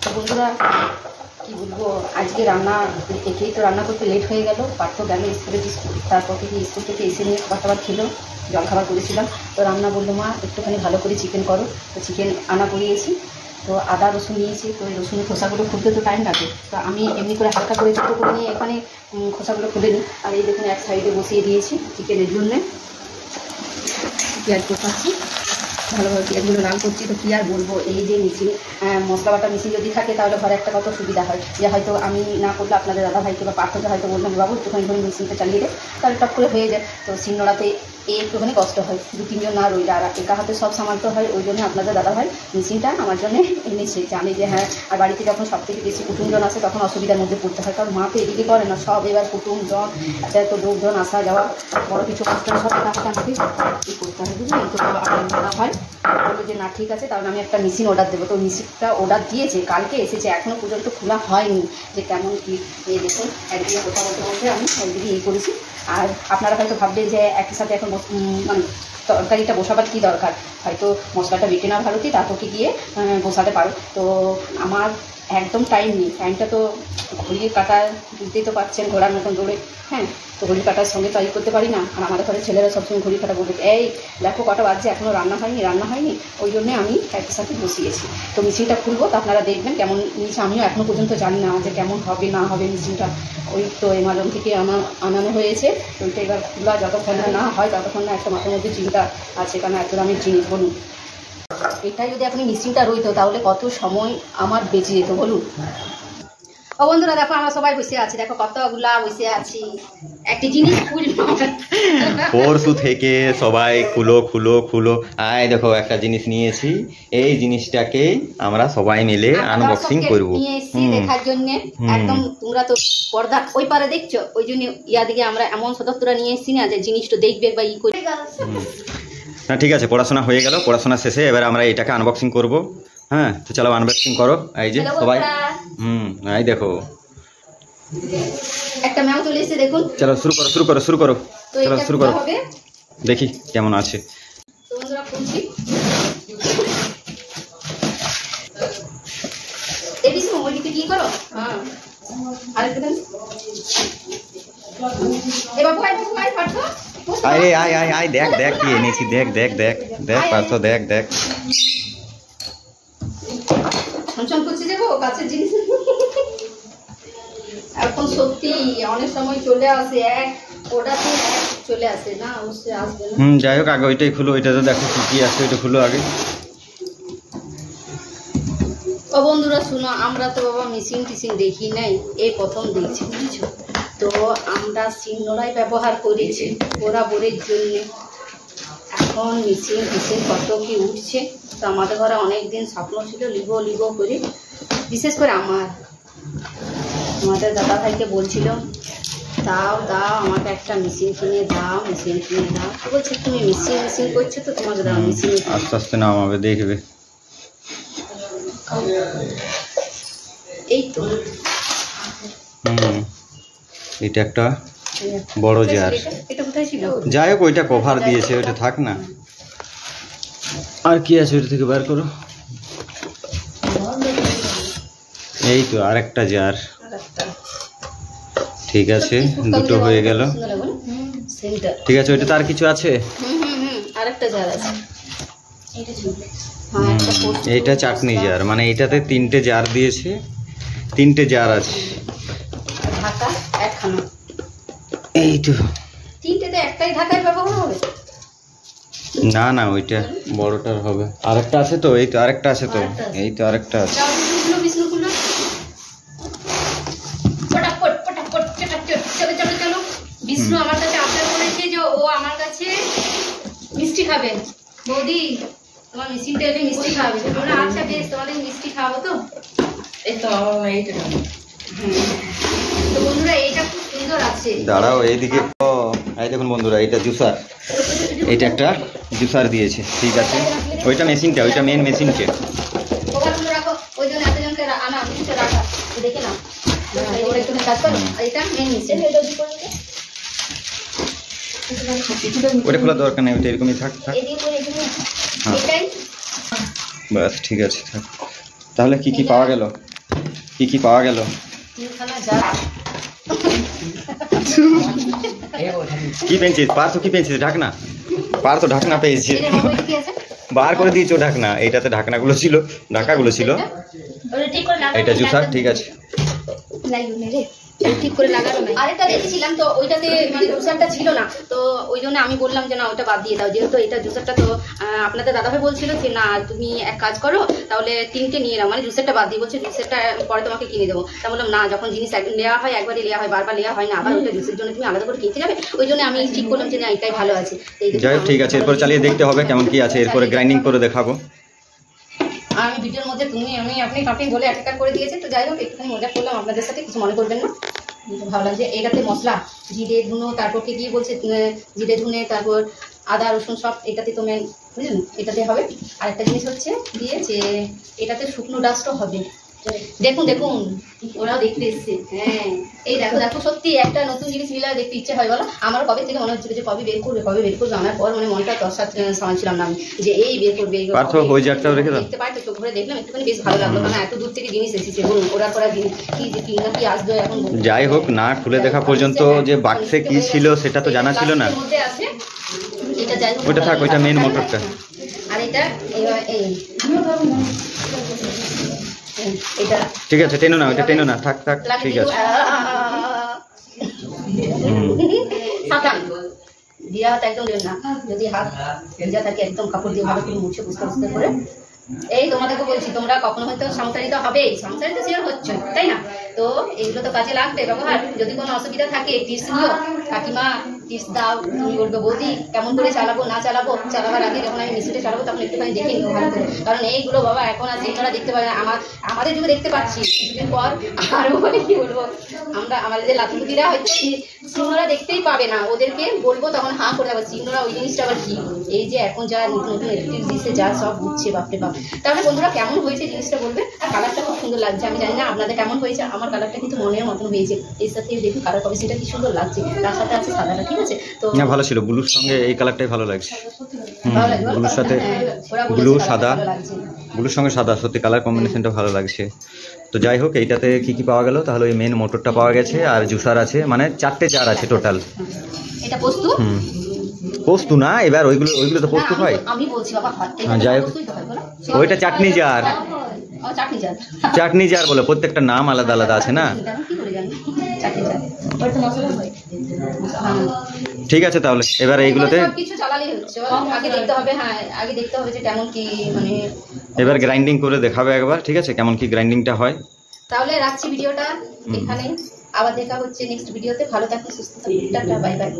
তো বন্ধুরা কী বলবো, আজকে রান্না একেই তো রান্না করতে লেট হয়ে গেল। পার্থ গেল স্কুলে, তারপর থেকে স্কুল থেকে এসে নিয়ে খাবার টাবার খেলো, জলখাবার করেছিলাম। তো রান্না বললো মা একটুখানি ভালো করে চিকেন করো, তো চিকেন আনা করিয়েছি। তো আদা রসুন নিয়েছি, তো ওই রসুনের খোসাগুলো খুলতে তো টাইম লাগে। তো আমি এমনি করে হালকা করে ছোটো করে নিয়ে এখানে খোসাগুলো খুলে নিই। আর এই দেখুন এক সাইডে বসিয়ে দিয়েছি চিকেনের জন্যে পেঁয়াজ কোথাচ্ছি, ভালোভাবে পেঁয়াজগুলো লাল করছি। তো কী আর বলবো, এই যে মেশিন, মশলা বাটা মেশিন যদি থাকে তাহলে ঘরে একটা কত সুবিধা হয়, যে হয়তো আমি না করলে আপনাদের দাদা ভাইকে বা পার্থকে হয়তো বললাম বাবু একটুখানি ধরে মেশিনটা চালিয়ে দেয়, তাহলে টপ করে হয়ে যায়। তো শিলনোড়াতে একটুখানি কষ্ট হয়, 2-3 জন না রইলে, আর একা হাতে সব সামালতে হয়। ওই জন্য আপনাদের দাদা ভাই মেশিনটা আমার জন্য এনেছে, জানি যে হ্যাঁ। আর বাড়িতে যখন সব থেকে বেশি কুটুমজন আসে তখন অসুবিধার মধ্যে পড়তে হয়, কারণ মা তো এদিকে করে না সব, এবার কুটুমজন এত লোকজন আসা যাওয়া বড় কিছু কষ্ট সব কাজটা আমাকে কী করতে হয়, বুঝলেন। তো আপনার দাদা ভাই বললো যে না ঠিক আছে, তাহলে আমি একটা মেশিন অর্ডার দেবো। তো মেশিনটা অর্ডার দিয়েছে, কালকে এসেছে, এখনও পর্যন্ত খোলা হয়নি যে কেমন কী। এই দেখুন একদিকে কথা বলতে বলতে আমি একদিকে এই করেছি। আর আপনারা হয়তো ভাববেন যে একই সাথে এখন মানে তরকারিটা বসাবার কী দরকার, হয়তো মশলাটা বেটে না ভারতই তারপরকে গিয়ে বসাতে পারো। তো আমার একদম টাইম নেই, টাইমটা তো ঘড়ির কাটার বুঝতেই তো পারছেন, ঘোড়ার মতন দৌড়ে, হ্যাঁ। তো ঘড়ি কাটার সঙ্গে তো করতে পারি না। আর আমাদের ঘরের ছেলেরা সবসময় ঘড়ি কাটা বলবে এই দেখো কটা বাজছে এখনও রান্না হয়নি। ওই জন্যে আমি একই সাথে বসিয়েছি। তো মেশিনটা খুলবো, তো আপনারা দেখবেন কেমন নিয়েছে। আমিও এখনও পর্যন্ত জানি না যে কেমন হবে না হবে মেশিনটা। ওই তো অ্যামাজন থেকে আনানো হয়েছে, তো ওইটা এবার খোলা যতক্ষণ না হয় ততক্ষণ না একটা মাথার মধ্যে চিন্তা আছে, কারণ এত দামের জিনিস বলুন। এটাই যদি আপনি মেশিনটা রইতো তাহলে কত সময় আমার বেঁচে যেত বলুন। ও বন্ধুরা দেখো আমরা সবাই বসে আছি, দেখো কতগুলা বসে আছি, একটি জিনিস খুলবো পরশু থেকে সবাই খুলো। আয় দেখো একটা জিনিস নিয়েছি, এই জিনিসটাকে আমরা সবাই মিলে আনবক্সিং করব নিয়ে এসেছি দেখার জন্য। একদম তোমরা তো পর্দা ওই পারে দেখছো, ওই জন্য দিকে আমরা এমন সদস্যরা নিয়ে এসেছি না যে জিনিসটা দেখবে বা ই করে। না ঠিক আছে, পড়াশোনা হয়ে গেল, পড়াশোনা শেষে এবার আমরা এটাকে আনবক্সিং করব। হ্যাঁ তো চলো আনবক্সিং করো। এই যে সবাই এই দেখো একটা ম্যাও চলে এসেছে দেখুন। চলো শুরু করো চলো শুরু করো, দেখি কেমন আছে। তো বন্ধুরা খুলছি, এই বিষ্ণু ওইদিকে কি করো, হ্যাঁ আরেকটা দেন এবার ভাই পাঠো। আয় দেখ কি এনেছি, দেখ পার্থ দেখ ছনছন করছে যে কাছের জিনিস। এখন সত্যি অনেক সময় চলে আসে ওটাতে চলে আসে না, অবশ্যই আসবে না। যাই হোক আগে ওইটাই খুলো, ওইটাতে দেখো কি আছে, ওইটা খুলো আগে। ও বন্ধুরা শুনো, আমরা তো বাবা মেশিন দেখি নাই, এই প্রথম দেখছি বুঝছো। তো আমরা শিলনোড়াই ব্যবহার করেছি বরাবরের জন্য। এখন মেশিন কত কি উঠছে। তো আমাদের ঘরে অনেক দিন স্বপ্ন ছিল লিবো করে, বিশেষ করে আমাদের দাদা ভাইকে বলছিল দাও আমাকে একটা মেশিন কিনে দাও। তো বলছে তুমি মেশিন করছো তো তোমাকে দাও মেশিন। আস্তে আস্তে নামাবে দেখবে। এই তো এটা একটা বড় জার, এটা কোথায় ছিল? যাই হোক ওইটা কভার দিয়েছে, ওইটা থাক না। আর কি আছে ওইটা থেকে বের করো। এই তো আরেকটা জার, ঠিক আছে দুটো হয়ে গেল। ঠিক আছে ওইটা তার কিছু আছে, আরেকটা জার আছে। এইটা চাটনি জার, মানে এইটাতে 3টে জার দিয়েছে, 3টে জার আছে। ঢাকা একখানা, এই তো 3টেতে একটাই ঢাকায় ব্যবহার হবে না ওইটা বড়টার হবে। আরেকটা আছে তো, এই তো আরেকটা আছে তো, এই তো আরেকটা আছে। চলো বিষ্ণু আমার কাছে আবদার করেছে যে ও আমার কাছে মিষ্টি খাবে। বৌদি তোমার মেশিনটা এলে মিষ্টি খাবে। আচ্ছা বেশ, তোমাদের মিষ্টি খাওয়াবো। তো এই তো এইটা, তো বন্ধুরা এইটা খুব সুন্দর আছে। দাঁড়াও এইদিকে, এই দেখুন বন্ধুরা এটা জুসার, এটা একটা জুসার দিয়েছে। ঠিক আছে ওইটা মেশিনটা, ওইটা মেন মেশিনটা রাখো, ওই জন্য এতজনকে আনা রাখা দেখে নাও। ওরা একটু কাজ করো, এটা মেন মেশিন। ওটা খোলা দরকার নেই, ওইটা এরকমই থাক। বাস ঠিক আছে থাক। তাহলে কি কি পাওয়া গেল? কি কি পাওয়া গেল? তিনখানা জার। কি পেয়েছিস? পার্থ কি পেয়েছিস? ঢাকনা। পার্থ ঢাকনা পেয়েছিস। এর মধ্যে কি আছে? বার করে দিয়েছো ঢাকনা। এইটাতে ঢাকনাগুলো ছিল, ঢাকাগুলো ছিল। ওটা ঠিক করে লাগানো। এটা জুসার, ঠিক আছে। লাইও নে রে। এটা ঠিক করে লাগানো নাই। আরেকটা দেখেছিলাম তো ওইটাতে মানে জুসারটা ছিল না, তো ওই জন্য আমি বললাম যে না ওটা বাদ দিয়ে দাও, যেহেতু এটা জুসারটা তো আপনাদের দাদাভাই বলছিল যে না তুমি এক কাজ করো তাহলে 3টে নিয়ে নাও, মানে জুসারটা বাদ দিয়ে বলছে জুসারটা পরে তোমাকে কিনে দেবো। তা বললাম না, যখন জিনিস নেওয়া হয় একবারই নেওয়া হয়, বারবার নেওয়া হয় না, আবার ওইটা জুসের জন্য তুমি আলাদা করে কিনতে যাবে, ওই জন্য আমি ঠিক করলাম যে না এটাই ভালো আছে। যাই হোক ঠিক আছে, এরপর চালিয়ে দেখতে হবে কেমন কি আছে, এরপরে গ্রাইন্ডিং করে দেখাবো। আর আমি ভিডিওর মধ্যে আপনি কাটিং বলে একটা করে দিয়েছে, তো যাই হোক একটুখানি মজা করলাম আপনাদের সাথে, কিছু মনে করবেন না, ভালো লাগছে। এটাতে মশলা জিরে ধুনো, তারপর কি দিয়ে বলছে জিরে ধুনে, তারপর আদা রসুন সব এটাতে তো মেন, বুঝলেন, এটাতে হবে। আর একটা জিনিস হচ্ছে দিয়ে যে এটাতে শুকনো ডাস্টও হবে। দেখুন দেখুন ওরাও দেখতে এসছে। হ্যাঁ এই দেখো দেখো, সত্যি একটা নতুন জিনিস মিলে দেখতে ইচ্ছে হয় বলো। আমার কবে থেকে মনে হচ্ছিল যে কবে বের করবে আনার পর মানে মনটা দশটা সামাইছিলাম না আমি যে এই বের করবে। দেখতে পাই তো চোখ ভরে দেখলাম, একটুখানি বেশ ভালো লাগলো, কারণ এত দূর থেকে জিনিস এসেছে বলুন, ওরা করা কি না কি আসবে এখন। যাই হোক না খুলে দেখা পর্যন্ত যে বাক্সে কি ছিল সেটা তো জানা ছিল না। এটা যাই হোক, ওইটা থাক, ওইটা মেন মোটরটা। আর এটা এটা ঠিক আছে, টেনো না, ওইটা টেনো না, থাক থাক, ঠিক আছে। সাবধান, দিয়া হাত একদম দেবেন না, যদি হাত ভিজা থাকে একদম কাপড় দিয়ে ভালো করে মুছে বুঝতে করে। এই তোমাদেরকে বলছি, তোমরা কখনো হয়তো সংসারিত হবে, সংসারিত শেয়ার হচ্ছে তাই না, তো এগুলো তো কাজে লাগবে ব্যবহার। যদি কোনো অসুবিধা থাকে টিপস নিও, কাকিমা টিপস দাও, তুমি বলবে বৌদি কেমন করে চালাবো না চালাবো। চালাবার আগে যখন আমি মিষ্টিটা চালাবো তখন একটুখানি দেখে নিও ভালো করে, কারণ এইগুলো বাবা এখন আর সিনেমারা দেখতে পারে না, আমাদের যুগে দেখতে পাচ্ছি, কিছুদিন পর আরও মানে কি বলবো, আমাদের যে লাতুদিরা হয়তো সিনেমারা দেখতেই পাবে না, ওদেরকে বলবো তখন হাঁ করে দেবো সিনেমারা ওই জিনিসটা আবার কি। এই যে এখন যা নতুন নতুন ইলেকট্রিক জিনিসে যা সব উঠছে বাপরে বাপ। তাহলে বন্ধুরা কেমন হয়েছে জিনিসটা বলবে, আর কালারটা খুব সুন্দর লাগছে, আমি জানি না আপনাদের কেমন হয়েছে, আমার কালারটা কিন্তু মনের মতন হয়েছে। এর সাথে দেখুন কালার কম্বিনেশনটা কি সুন্দর লাগছে, তার সাথে আছে সাদাটা, ঠিক আছে তো না ভালো ছিল, ব্লুর সঙ্গে এই কালারটাই ভালো লাগছে। ভালো লাগবে, ব্লুর সাথে ব্লু সাদা, ব্লুর সঙ্গে সাদা, সত্যি কালার কম্বিনেশনটা ভালো লাগছে। তো যাই হোক এইটাতে কি কি পাওয়া গেল, তাহলে ওই মেন মোটরটা পাওয়া গেছে, আর জুসার আছে, মানে 4টে জার আছে টোটাল। এটা পোস্তু, পোস্তু না, এবার ওইগুলো তো পোস্তু হয়। আমি বলছি বাবা, যাই হোক ওইটা চাটনি জার, চাটনি জার বলে, প্রত্যেকটা নাম আলাদা আলাদা আছে না। ঠিক আছে তাহলে এবার এইগুলোতে কিছু চালালেই হচ্ছে, আগে দেখতে হবে, হ্যাঁ আগে দেখতে হবে যে কেমন কি মানে। এবার গ্রাইন্ডিং করে দেখাবে একবার, ঠিক আছে কেমন কি গ্রাইন্ডিংটা হয়। তাহলে রাখছি ভিডিওটা এখানে, আবার দেখা হচ্ছে নেক্সট ভিডিওতে। ভালো থাকুন, সুস্থ থাকুন, টাটা বাই বাই।